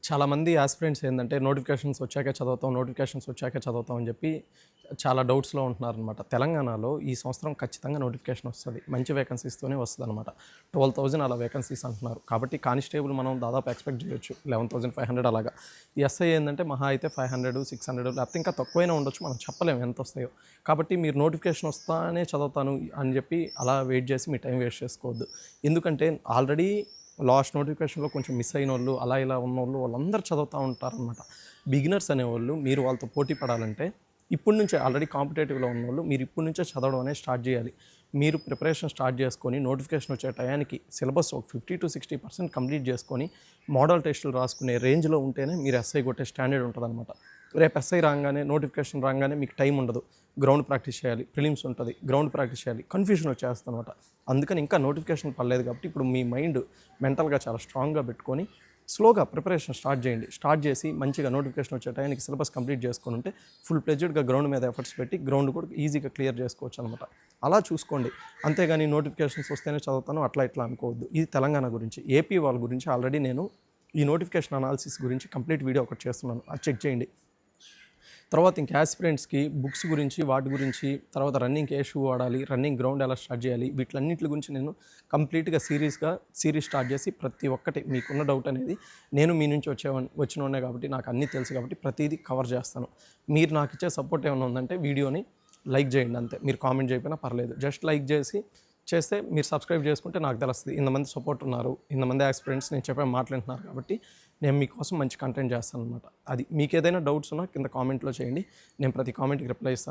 చాలామంది యాస్పిరెంట్స్ ఏందంటే నోటిఫికేషన్స్ వచ్చాకే చదువుతాం అని చెప్పి చాలా డౌట్స్‌లో ఉంటున్నారనమాట. తెలంగాణలో ఈ సంవత్సరం ఖచ్చితంగా నోటిఫికేషన్ వస్తది. మంచి వేకెన్సీస్‌తోనే వస్తదనమాట. 12,000 అలా వేకెన్సీస్ అంటున్నారు. కాబట్టి కానిస్టేబుల్ మనం దాదాపు ఎక్స్‌పెక్ట్ చేయొచ్చు. 11,500 అలాగా. ఈ ఎస్ఐ ఏందంటే మహా అయితే 500, 600 లేకపోతే ఇంకా తక్కువైనా ఉండొచ్చు. మనం చెప్పలేము ఎంతొస్తాయో. కాబట్టి మీరు నోటిఫికేషన్ వస్తానే చదువుతాను అని చెప్పి అలా వెయిట్ చేసి మీ టైం వేస్ట్ చేసుకోవద్దు. ఎందుకంటే ఆల్రెడీ లాస్ట్ నోటిఫికేషన్‌లో కొంచెం మిస్ అయినోళ్ళు, అలా ఇలా ఉన్నోళ్ళు వాళ్ళందరూ చదువుతా ఉంటారనమాట. బిగినర్స్ అనేవాళ్ళు మీరు వాళ్ళతో పోటీ పడాలంటే ఇప్పటి నుంచే ఆల్రెడీ కాంపిటేటివ్‌లో ఉన్నోళ్ళు మీరు ఇప్పటి నుంచే చదవడం అనేది స్టార్ట్ చేయాలి. మీరు ప్రిపరేషన్ స్టార్ట్ చేసుకొని నోటిఫికేషన్ వచ్చే టయానికి సిలబస్ ఒక 50-60% కంప్లీట్ చేసుకొని మోడల్ టెస్టులు రాసుకునే రేంజ్‌లో ఉంటేనే మీరు ఎస్ఐ కొట్టే స్టాండర్డ్ ఉంటదనమాట. రేపు ఎస్ఐ రాంగానే నోటిఫికేషన్ రాంగానే మీకు టైం ఉండదు. గ్రౌండ్ ప్రాక్టీస్ చేయాలి, ప్రిలిమ్స్ ఉంటుంది, గ్రౌండ్ ప్రాక్టీస్ చేయాలి, కన్ఫ్యూజన్ వచ్చేస్తుందనమాట. అందుకని ఇంకా నోటిఫికేషన్ పడలేదు కాబట్టి ఇప్పుడు మీ మైండ్ మెంటల్‌గా చాలా స్ట్రాంగ్‌గా పెట్టుకొని స్లోగా ప్రిపరేషన్ స్టార్ట్ చేయండి. స్టార్ట్ చేసి మంచిగా నోటిఫికేషన్ వచ్చే టైంకి సిలబస్ కంప్లీట్ చేసుకొని ఉంటే ఫుల్ ప్లెడ్జ్డ్‌గా గ్రౌండ్ మీద ఎఫర్ట్స్ పెట్టి గ్రౌండ్ కూడా ఈజీగా క్లియర్ చేసుకోవచ్చు అనమాట. అలా చూసుకోండి. అంతేగాని నోటిఫికేషన్స్ వస్తేనే చదువుతాను అట్లా ఇట్లా అనుకోవద్దు. ఇది తెలంగాణ గురించి. ఏపీ వాళ్ళ గురించి ఆల్రెడీ నేను ఈ నోటిఫికేషన్ అనాలిసిస్ గురించి కంప్లీట్ వీడియో ఒకటి చేస్తున్నాను. అది చెక్ చేయండి. తర్వాత ఇంక యాస్పిరెంట్స్‌కి బుక్స్ గురించి, వాటి గురించి, తర్వాత రన్నింగ్‌కి ఏ షూ వాడాలి, రన్నింగ్ గ్రౌండ్ ఎలా స్టార్ట్ చేయాలి, వీటిలన్నిటి గురించి నేను కంప్లీట్‌గా సిరీస్ స్టార్ట్ చేసి ప్రతి ఒక్కటి మీకున్న డౌట్ అనేది నేను మీ నుంచి వచ్చినోడినే కాబట్టి నాకు అన్నీ తెలుసు కాబట్టి ప్రతీదీ కవర్ చేస్తాను. మీరు నాకు ఇచ్చే సపోర్ట్ ఏమైనా ఉందంటే వీడియోని లైక్ చేయండి అంతే. మీరు కామెంట్ చేయకపోయినా పర్లేదు. జస్ట్ లైక్ చేస్తే మీరు సబ్స్క్రైబ్ చేసుకుంటే నాకు తెలుస్తది. ఇంతమంది సపోర్ట్ ఉన్నారు, ఇంతమంది యాస్పిరెంట్స్ నేను చెప్పే మాటలు వింటున్నారు కాబట్టి నేను మీకోసం మంచి కంటెంట్ చేస్తాననమాట. అది మీకేదైనా డౌట్స్ ఉన్నా కింద కామెంట్‌లో చేయండి. నేను ప్రతి కామెంట్‌కి రిప్లై ఇస్తాను.